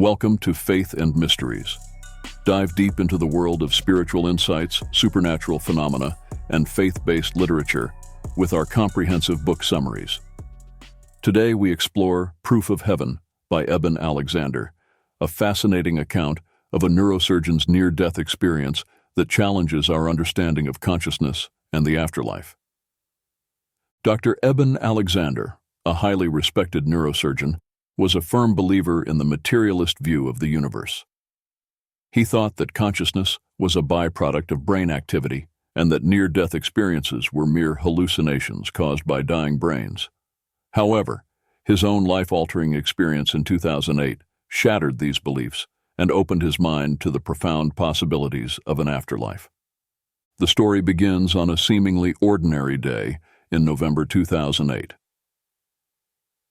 Welcome to Faith and Mysteries. Dive deep into the world of spiritual insights, supernatural phenomena, and faith-based literature with our comprehensive book summaries. Today we explore Proof of Heaven by Eben Alexander, a fascinating account of a neurosurgeon's near-death experience that challenges our understanding of consciousness and the afterlife. Dr. Eben Alexander, a highly respected neurosurgeon, was a firm believer in the materialist view of the universe. He thought that consciousness was a byproduct of brain activity and that near-death experiences were mere hallucinations caused by dying brains. However, his own life-altering experience in 2008 shattered these beliefs and opened his mind to the profound possibilities of an afterlife. The story begins on a seemingly ordinary day in November 2008.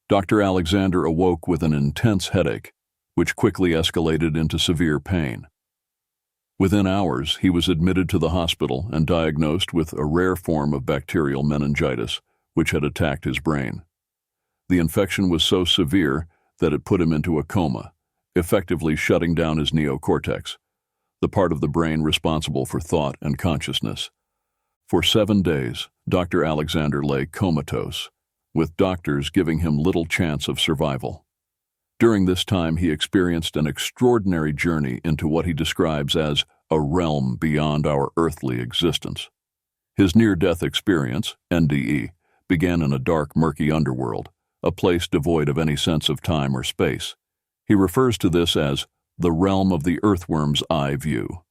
Dr. Alexander awoke with an intense headache, which quickly escalated into severe pain. Within hours, he was admitted to the hospital and diagnosed with a rare form of bacterial meningitis, which had attacked his brain. The infection was so severe that it put him into a coma, effectively shutting down his neocortex, the part of the brain responsible for thought and consciousness. For 7 days, Dr. Alexander lay comatose, with doctors giving him little chance of survival. During this time, he experienced an extraordinary journey into what he describes as a realm beyond our earthly existence. His near-death experience, NDE, began in a dark, murky underworld, a place devoid of any sense of time or space. He refers to this as the realm of the earthworm's eye view.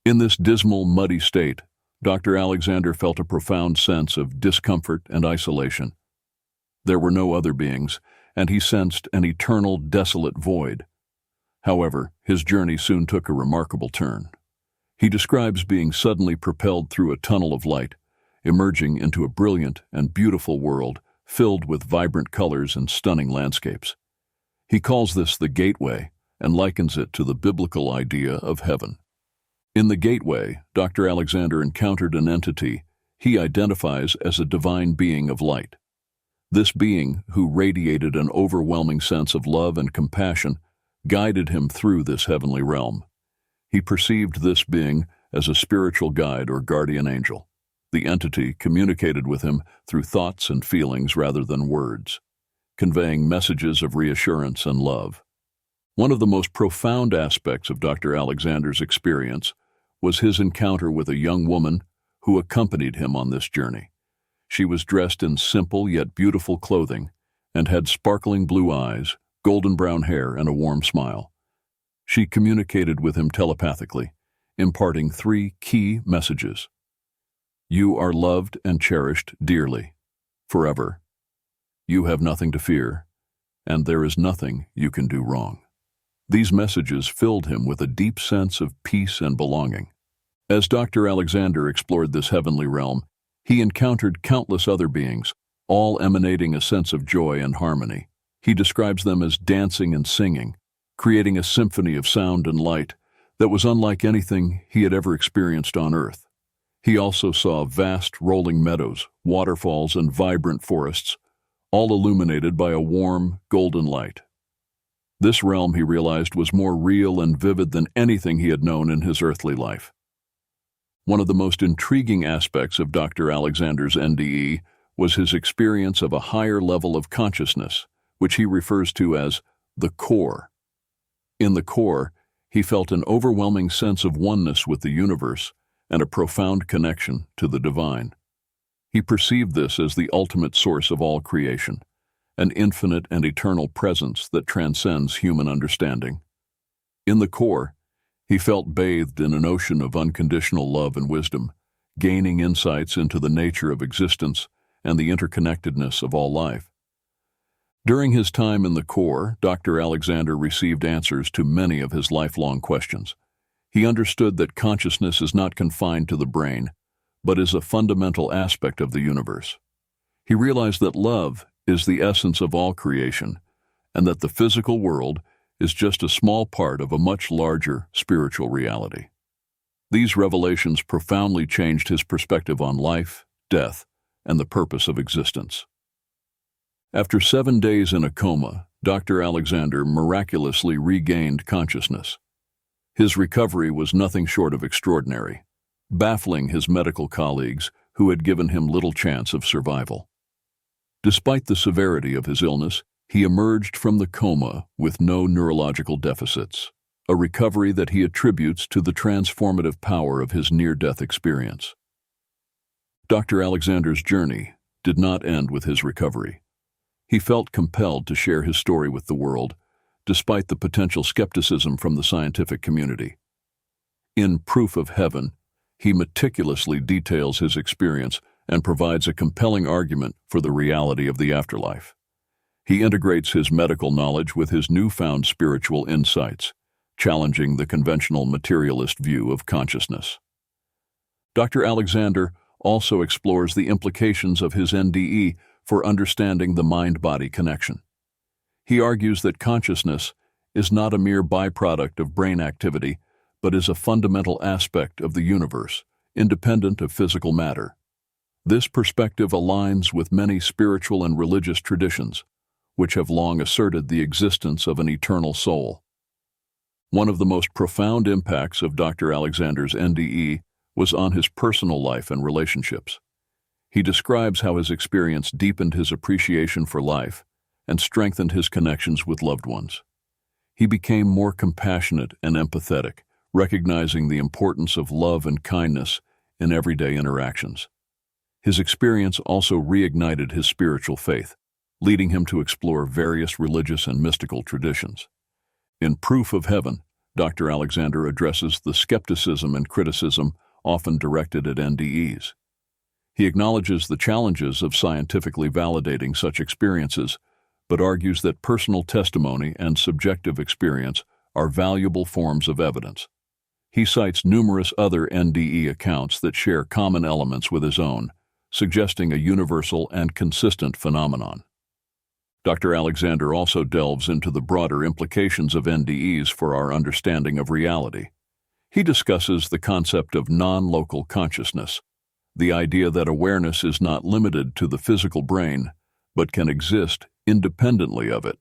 In this dismal, muddy state, Dr. Alexander felt a profound sense of discomfort and isolation. There were no other beings, and he sensed an eternal, desolate void. However, his journey soon took a remarkable turn. He describes being suddenly propelled through a tunnel of light, emerging into a brilliant and beautiful world filled with vibrant colors and stunning landscapes. He calls this the gateway and likens it to the biblical idea of heaven. In the gateway, Dr. Alexander encountered an entity he identifies as a divine being of light. This being, who radiated an overwhelming sense of love and compassion, guided him through this heavenly realm. He perceived this being as a spiritual guide or guardian angel. The entity communicated with him through thoughts and feelings rather than words, conveying messages of reassurance and love. One of the most profound aspects of Dr. Alexander's experience was his encounter with a young woman who accompanied him on this journey. She was dressed in simple yet beautiful clothing and had sparkling blue eyes, golden brown hair, and a warm smile. She communicated with him telepathically, imparting 3 key messages. You are loved and cherished dearly, forever. You have nothing to fear, and there is nothing you can do wrong. These messages filled him with a deep sense of peace and belonging. As Dr. Alexander explored this heavenly realm, he encountered countless other beings, all emanating a sense of joy and harmony. He describes them as dancing and singing, creating a symphony of sound and light that was unlike anything he had ever experienced on Earth. He also saw vast rolling meadows, waterfalls, and vibrant forests, all illuminated by a warm, golden light. This realm, he realized, was more real and vivid than anything he had known in his earthly life. One of the most intriguing aspects of Dr. Alexander's NDE was his experience of a higher level of consciousness, which he refers to as the core. In the core, he felt an overwhelming sense of oneness with the universe and a profound connection to the divine. He perceived this as the ultimate source of all creation, an infinite and eternal presence that transcends human understanding. In the core, he felt bathed in an ocean of unconditional love and wisdom, gaining insights into the nature of existence and the interconnectedness of all life. During his time in the core, Dr. Alexander received answers to many of his lifelong questions. He understood that consciousness is not confined to the brain, but is a fundamental aspect of the universe. He realized that love is the essence of all creation, and that the physical world is just a small part of a much larger spiritual reality. These revelations profoundly changed his perspective on life, death, and the purpose of existence. After 7 days in a coma, Dr. Alexander miraculously regained consciousness. His recovery was nothing short of extraordinary, baffling his medical colleagues who had given him little chance of survival. Despite the severity of his illness, he emerged from the coma with no neurological deficits, a recovery that he attributes to the transformative power of his near-death experience. Dr. Alexander's journey did not end with his recovery. He felt compelled to share his story with the world, despite the potential skepticism from the scientific community. In Proof of Heaven, he meticulously details his experience and provides a compelling argument for the reality of the afterlife. He integrates his medical knowledge with his newfound spiritual insights, challenging the conventional materialist view of consciousness. Dr. Alexander also explores the implications of his NDE for understanding the mind-body connection. He argues that consciousness is not a mere byproduct of brain activity, but is a fundamental aspect of the universe, independent of physical matter. This perspective aligns with many spiritual and religious traditions, which have long asserted the existence of an eternal soul. One of the most profound impacts of Dr. Alexander's NDE was on his personal life and relationships. He describes how his experience deepened his appreciation for life and strengthened his connections with loved ones. He became more compassionate and empathetic, recognizing the importance of love and kindness in everyday interactions. His experience also reignited his spiritual faith, leading him to explore various religious and mystical traditions. In Proof of Heaven, Dr. Alexander addresses the skepticism and criticism often directed at NDEs. He acknowledges the challenges of scientifically validating such experiences, but argues that personal testimony and subjective experience are valuable forms of evidence. He cites numerous other NDE accounts that share common elements with his own, suggesting a universal and consistent phenomenon. Dr. Alexander also delves into the broader implications of NDEs for our understanding of reality. He discusses the concept of non-local consciousness, the idea that awareness is not limited to the physical brain, but can exist independently of it.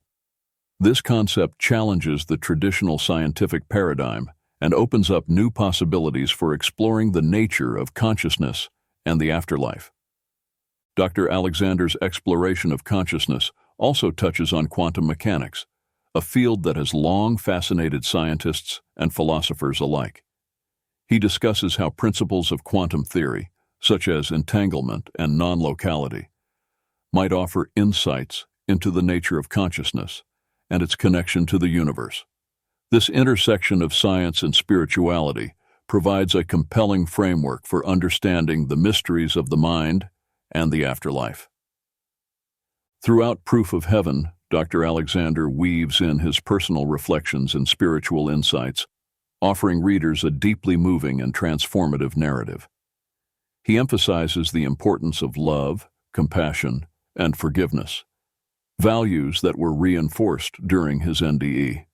This concept challenges the traditional scientific paradigm and opens up new possibilities for exploring the nature of consciousness and the afterlife. Dr. Alexander's exploration of consciousness also touches on quantum mechanics, a field that has long fascinated scientists and philosophers alike. He discusses how principles of quantum theory, such as entanglement and non-locality, might offer insights into the nature of consciousness and its connection to the universe. This intersection of science and spirituality provides a compelling framework for understanding the mysteries of the mind and the afterlife. Throughout Proof of Heaven, Dr. Alexander weaves in his personal reflections and spiritual insights, offering readers a deeply moving and transformative narrative. He emphasizes the importance of love, compassion, and forgiveness, values that were reinforced during his NDE.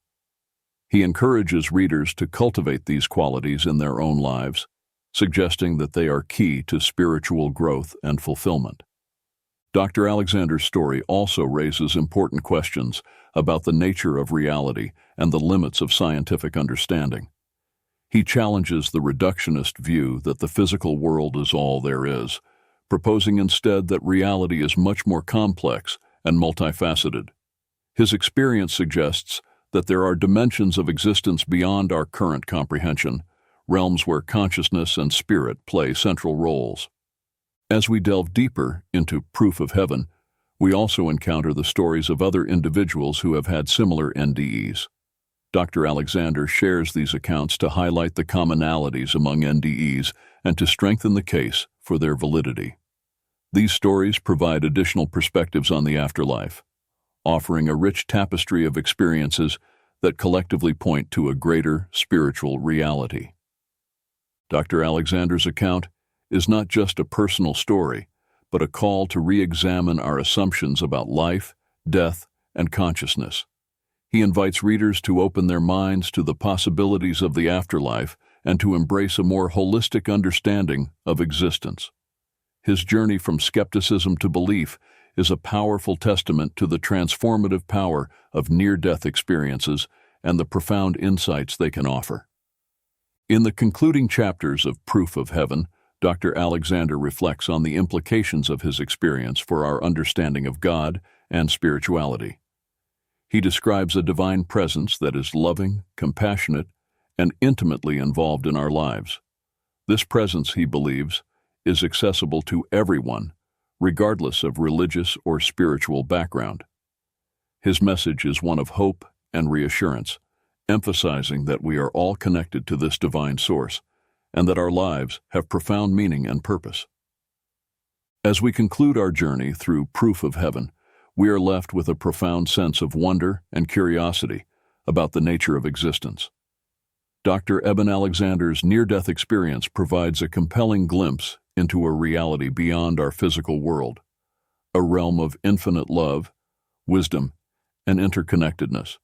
He encourages readers to cultivate these qualities in their own lives, suggesting that they are key to spiritual growth and fulfillment. Dr. Alexander's story also raises important questions about the nature of reality and the limits of scientific understanding. He challenges the reductionist view that the physical world is all there is, proposing instead that reality is much more complex and multifaceted. His experience suggests that there are dimensions of existence beyond our current comprehension, realms where consciousness and spirit play central roles. As we delve deeper into Proof of Heaven, we also encounter the stories of other individuals who have had similar NDEs. Dr. Alexander shares these accounts to highlight the commonalities among NDEs and to strengthen the case for their validity. These stories provide additional perspectives on the afterlife, offering a rich tapestry of experiences that collectively point to a greater spiritual reality. Dr. Alexander's account is not just a personal story, but a call to re-examine our assumptions about life, death, and consciousness. He invites readers to open their minds to the possibilities of the afterlife and to embrace a more holistic understanding of existence. His journey from skepticism to belief is a powerful testament to the transformative power of near-death experiences and the profound insights they can offer. In the concluding chapters of Proof of Heaven, Dr. Alexander reflects on the implications of his experience for our understanding of God and spirituality. He describes a divine presence that is loving, compassionate, and intimately involved in our lives. This presence, he believes, is accessible to everyone, regardless of religious or spiritual background. His message is one of hope and reassurance, emphasizing that we are all connected to this divine source and that our lives have profound meaning and purpose. As we conclude our journey through Proof of Heaven, we are left with a profound sense of wonder and curiosity about the nature of existence. Dr. Eben Alexander's near-death experience provides a compelling glimpse into a reality beyond our physical world, a realm of infinite love, wisdom, and interconnectedness.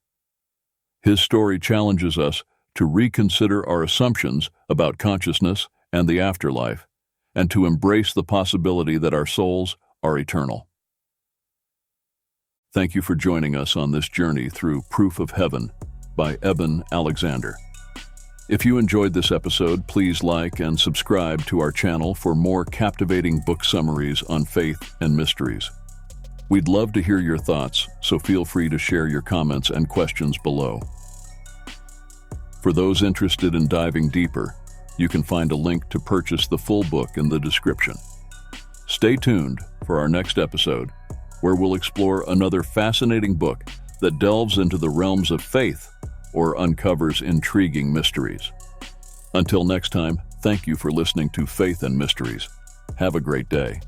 His story challenges us to reconsider our assumptions about consciousness and the afterlife, and to embrace the possibility that our souls are eternal. Thank you for joining us on this journey through Proof of Heaven by Eben Alexander. If you enjoyed this episode, please like and subscribe to our channel for more captivating book summaries on faith and mysteries. We'd love to hear your thoughts, so feel free to share your comments and questions below. For those interested in diving deeper, you can find a link to purchase the full book in the description. Stay tuned for our next episode, where we'll explore another fascinating book that delves into the realms of faith or uncovers intriguing mysteries. Until next time, thank you for listening to Faith and Mysteries. Have a great day.